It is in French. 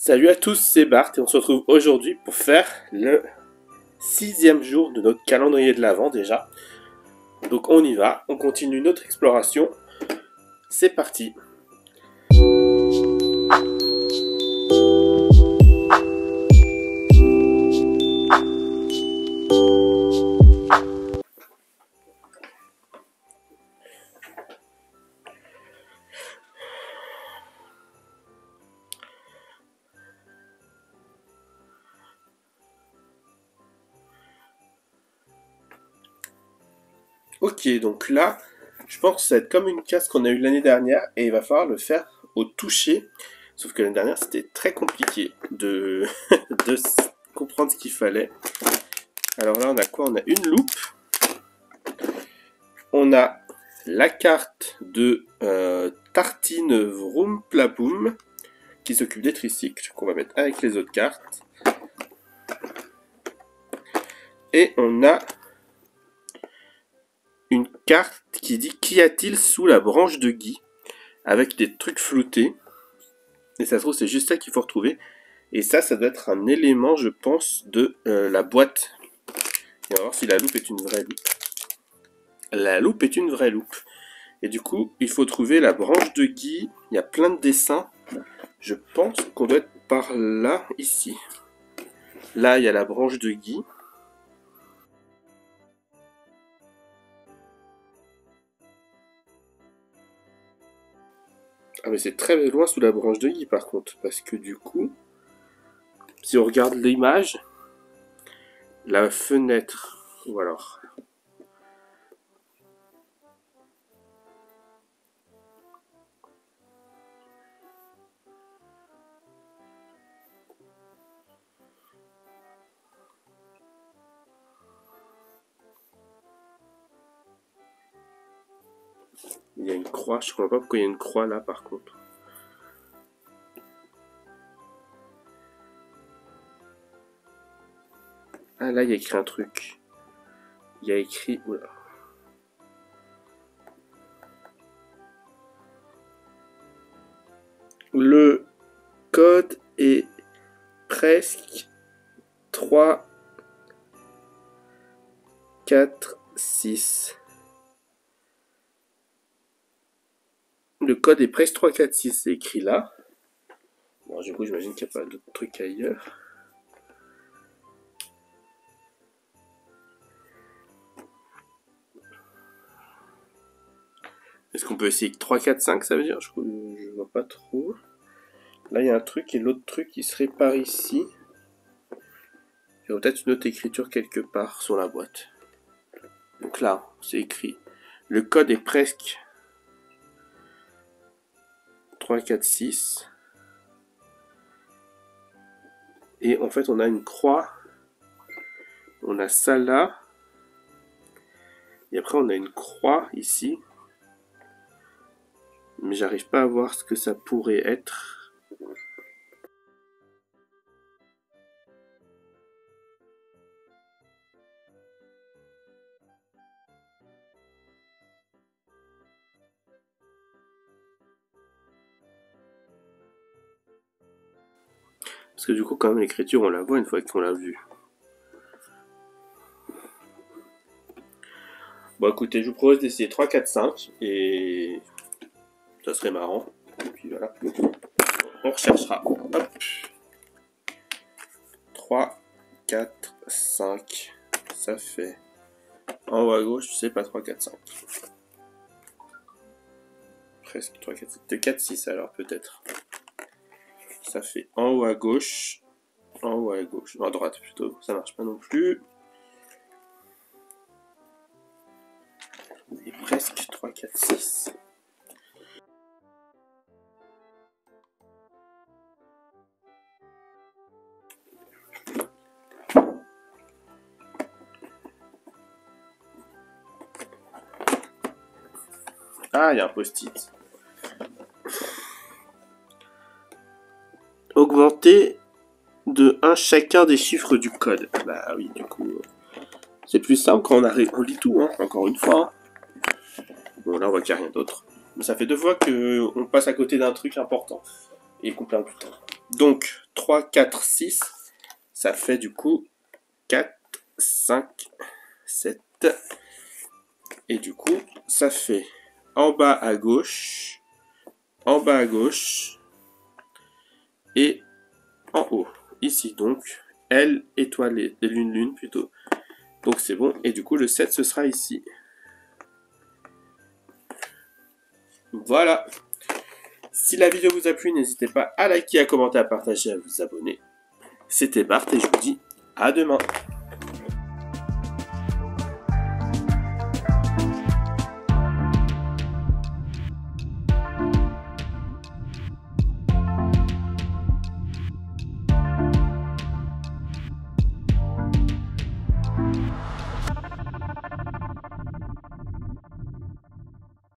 Salut à tous, c'est Bart et on se retrouve aujourd'hui pour faire le 6e jour de notre calendrier de l'Avent déjà. Donc on y va, on continue notre exploration. C'est parti. Ok, donc là, je pense que ça va être comme une case qu'on a eue l'année dernière et il va falloir le faire au toucher. Sauf que l'année dernière, c'était très compliqué de, de comprendre ce qu'il fallait. Alors là, on a quoi? On a une loupe. On a la carte de Tartine Vroom Plaboum qui s'occupe des tricycles qu'on va mettre avec les autres cartes. Et on a une carte qui dit qu'y a-t-il sous la branche de Guy avec des trucs floutés. Et ça se trouve, c'est juste ça qu'il faut retrouver. Et ça doit être un élément, je pense, de la boîte. Et on va voir si la loupe est une vraie loupe. La loupe est une vraie loupe. Et du coup, il faut trouver la branche de Guy. Il y a plein de dessins. Je pense qu'on doit être par là, ici. Là, il y a la branche de Guy. Ah mais c'est très loin sous la branche de Guy par contre. Parce que du coup, si on regarde l'image, la fenêtre, ou alors... Il y a une croix, je ne comprends pas pourquoi il y a une croix là par contre. Ah là il y a écrit un truc. Il y a écrit... Oula. Le code est presque 3, 4, 6. Le code est presque 3, 4, 6, c'est écrit là. Bon, du coup, j'imagine qu'il n'y a pas d'autres trucs ailleurs. Est-ce qu'on peut essayer que 3, 4, 5, ça veut dire? Je vois pas trop. Là, il y a un truc et l'autre truc, il serait par ici. Il y a peut-être une autre écriture quelque part sur la boîte. Donc là, c'est écrit. Le code est presque 3, 4, 6. Et en fait, on a une croix. On a ça là. Et après, on a une croix ici. Mais j'arrive pas à voir ce que ça pourrait être. Parce que du coup, quand même, l'écriture, on la voit une fois qu'on l'a vue. Bon, écoutez, je vous propose d'essayer 3, 4, 5. Et ça serait marrant. Et puis voilà. On recherchera. Hop. 3, 4, 5. Ça fait... En haut à gauche, c'est pas 3, 4, 5. Presque 3, 4, 5. 2, 4, 6 alors, peut-être. Ça fait en haut à gauche. En haut à gauche. Non, à droite plutôt. Ça marche pas non plus. Et presque 3, 4, 6. Ah, il y a un post-it. Augmenter de 1 chacun des chiffres du code. Bah oui, du coup, c'est plus simple quand on lit tout, hein, encore une fois. Bon, là, on voit qu'il n'y a rien d'autre. Mais ça fait 2 fois qu'on passe à côté d'un truc important et qu'on perd du temps. Donc, 3, 4, 6. Ça fait du coup 4, 5, 7. Et du coup, ça fait en bas à gauche, et en haut. Ici donc, L étoilée, lune plutôt. Donc c'est bon, et du coup le 7 ce sera ici. Voilà. Si la vidéo vous a plu, n'hésitez pas à liker, à commenter, à partager, à vous abonner. C'était Bart et je vous dis à demain.